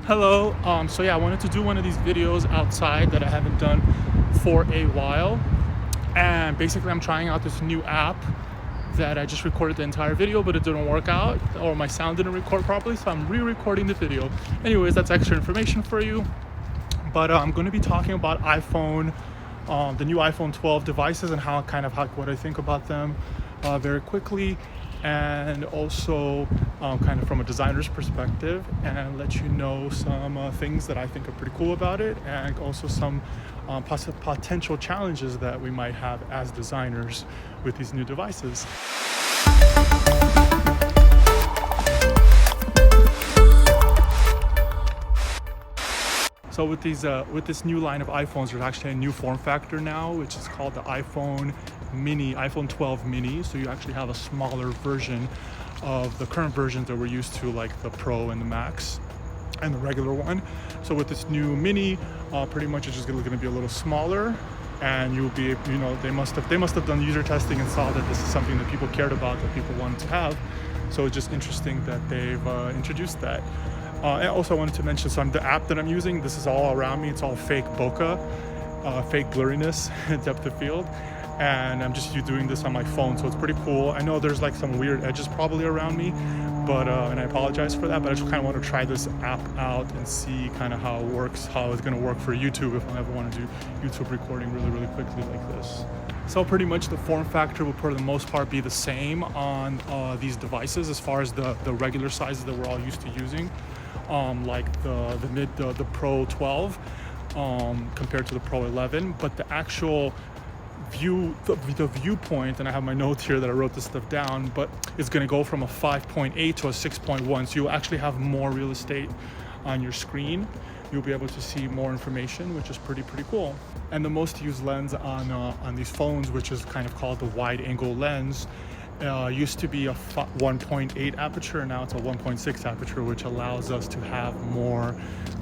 Hello. So yeah, I wanted to do one of these videos outside that I haven't done for a while. And basically I'm trying out this new app that I just recorded the entire video, but it didn't work out, or my sound didn't record properly, so I'm re-recording the video. Anyways, that's extra information for you. But I'm going to be talking about iPhone, the new iPhone 12 devices and what I think about them very quickly, and also kind of from a designer's perspective, and let you know some things that I think are pretty cool about it, and also some potential challenges that we might have as designers with these new devices. So with this new line of iPhones, there's actually a new form factor now, which is called the iPhone 12 mini. So you actually have a smaller version of the current versions that we're used to, like the Pro and the Max and the regular one. So with this new mini, pretty much it's just going to be a little smaller, and you'll be, they must have done user testing and saw that this is something that people cared about, that people wanted to have. So it's just interesting that they've introduced that. And also I wanted to mention the app that I'm using. This is all around me. It's all fake bokeh, fake blurriness, depth of field. And I'm just doing this on my phone, so it's pretty cool. I know there's like some weird edges probably around me, but and I apologize for that, but I just kind of want to try this app out and see kind of how it works, how it's going to work for YouTube if I ever want to do YouTube recording really quickly like this. So pretty much the form factor will for the most part be the same on these devices as far as the regular sizes that we're all used to using, like the Pro 12 compared to the Pro 11, but the actual the viewpoint, and I have my notes here that I wrote this stuff down, but it's going to go from a 5.8 to a 6.1, so you'll actually have more real estate on your screen. You'll be able to see more information, which is pretty cool. And the most used lens on these phones, which is kind of called the wide angle lens, used to be a 1.8 aperture, and now it's a 1.6 aperture, which allows us to have more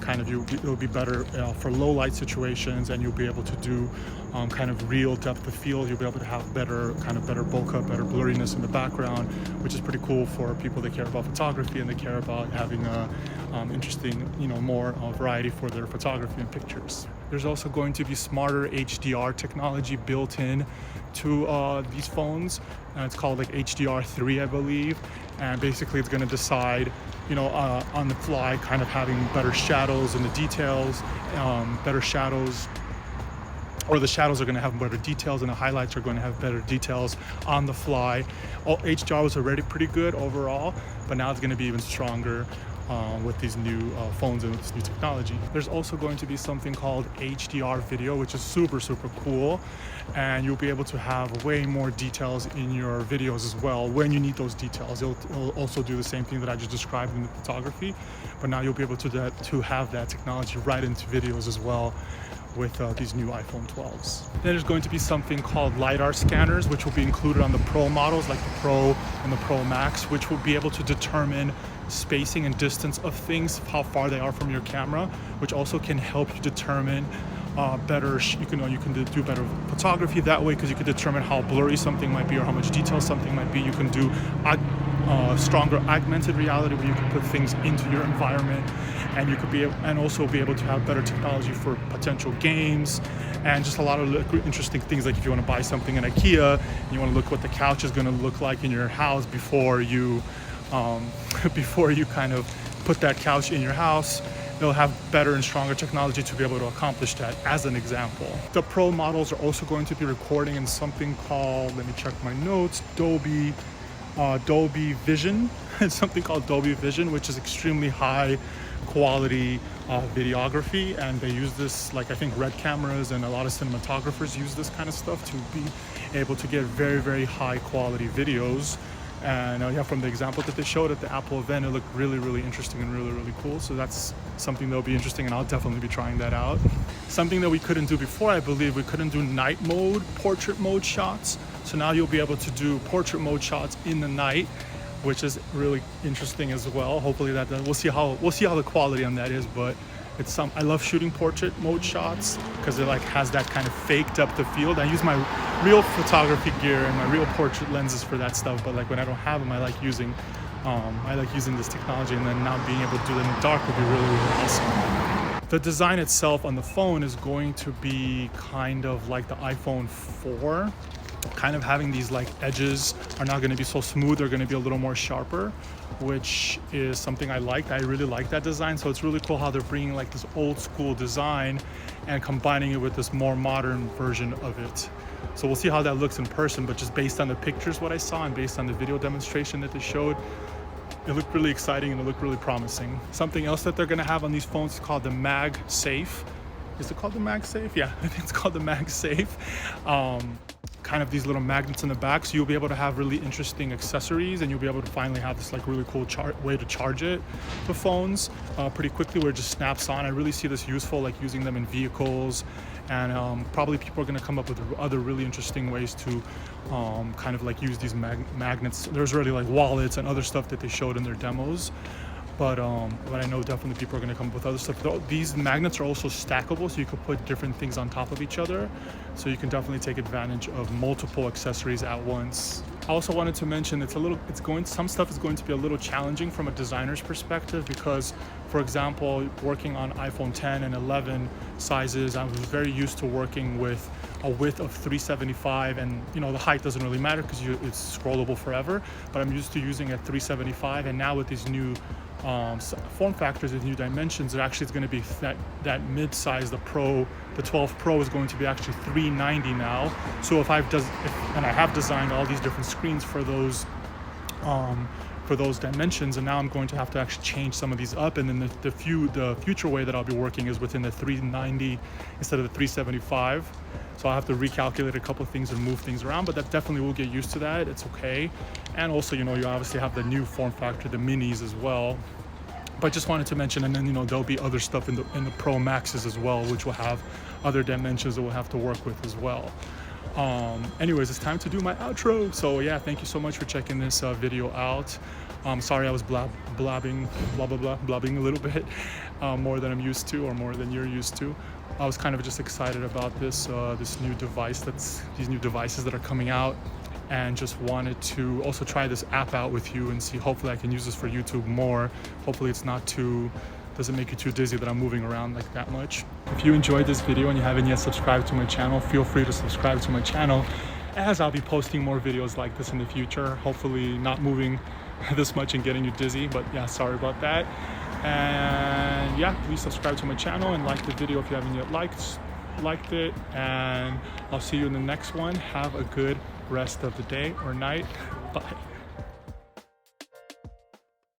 it'll be better for low light situations, and you'll be able to do kind of real depth of field. You'll be able to have better bokeh, better blurriness in the background, which is pretty cool for people that care about photography and they care about having a interesting, more variety for their photography and pictures. There's also going to be smarter HDR technology built in to these phones. It's called like HDR3, I believe, and basically it's going to decide, on the fly, kind of having better shadows in the details, better shadows, or the shadows are going to have better details and the highlights are going to have better details on the fly. HDR was already pretty good overall, but now it's going to be even stronger with these new phones and with this new technology. There's also going to be something called HDR video, which is super cool, and you'll be able to have way more details in your videos as well when you need those details. It'll also do the same thing that I just described in the photography, but now you'll be able to have that technology right into videos as well with these new iPhone 12s. Then there's going to be something called Lidar Scanners, which will be included on the Pro models, like the Pro and the Pro Max, which will be able to determine spacing and distance of things, how far they are from your camera, which also can help you determine better, you can do better photography that way, because you can determine how blurry something might be or how much detail something might be. You can do stronger augmented reality, where you can put things into your environment, and you could also be able to have better technology for potential games, and just a lot of interesting things, like if you want to buy something in IKEA and you want to look what the couch is going to look like in your house before you kind of put that couch in your house. They'll have better and stronger technology to be able to accomplish that, as an example. The Pro models are also going to be recording in something called, let me check my notes, Dolby Vision. It's something called Dolby Vision, which is extremely high quality videography, and they use this, like I think Red cameras and a lot of cinematographers use this kind of stuff to be able to get very high quality videos. And from the example that they showed at the Apple event, it looked really interesting and really cool. So that's something that'll be interesting, and I'll definitely be trying that out. Something that we couldn't do before, I believe, we couldn't do night mode, portrait mode shots. So now you'll be able to do portrait mode shots in the night, which is really interesting as well. Hopefully we'll see how the quality on that is, but I love shooting portrait mode shots because it has that kind of fake depth of field. I use my real photography gear and my real portrait lenses for that stuff, but when I don't have them, I like using I like using this technology, and then now being able to do it in the dark would be really, really awesome. The design itself on the phone is going to be kind of like the iPhone 4. Kind of having these like edges are not going to be so smooth, they're going to be a little more sharper, which is something I liked. I really like that design. So it's really cool how they're bringing like this old school design and combining it with this more modern version of it. So we'll see how that looks in person, but just based on the pictures, what I saw, and based on the video demonstration that they showed, it looked really exciting and it looked really promising. Something else that they're going to have on these phones is called the MagSafe. Is it called the MagSafe? Yeah, I think it's called the MagSafe. Kind of these little magnets in the back, so you'll be able to have really interesting accessories, and you'll be able to finally have this like really cool way to charge it, the phones, pretty quickly, where it just snaps on. I really see this useful, like using them in vehicles, and probably people are going to come up with other really interesting ways to kind of like use these magnets. There's already like wallets and other stuff that they showed in their demos. But I know definitely people are going to come up with other stuff. These magnets are also stackable, so you can put different things on top of each other. So you can definitely take advantage of multiple accessories at once. I also wanted to mention some stuff is going to be a little challenging from a designer's perspective, because, for example, working on iPhone 10 and 11 sizes, I was very used to working with a width of 375, and the height doesn't really matter because it's scrollable forever. But I'm used to using at 375, and now with these new form factors with new dimensions, it's going to be that mid-size. The 12 Pro is going to be actually 390 now. So I have designed all these different screens for those dimensions, and now I'm going to have to actually change some of these up, and then the future way that I'll be working is within the 390 instead of the 375. So I'll have to recalculate a couple of things and move things around, but that definitely will get used to that. It's okay. And also, you obviously have the new form factor, the minis as well. But just wanted to mention, and then there'll be other stuff in the Pro Maxes as well, which will have other dimensions that we'll have to work with as well. Anyways, it's time to do my outro. So yeah, thank you so much for checking this video out. Sorry I was blabbing a little bit more than I'm used to, or more than you're used to. I was kind of just excited about this new device, these new devices that are coming out, and just wanted to also try this app out with you and see, hopefully I can use this for YouTube more. Hopefully it's doesn't make you too dizzy that I'm moving around like that much. If you enjoyed this video and you haven't yet subscribed to my channel, feel free to subscribe to my channel, as I'll be posting more videos like this in the future. Hopefully not moving this much and getting you dizzy, but yeah, sorry about that. And yeah, please subscribe to my channel and like the video if you haven't yet liked it, and I'll see you in the next one. Have a good rest of the day or night. Bye.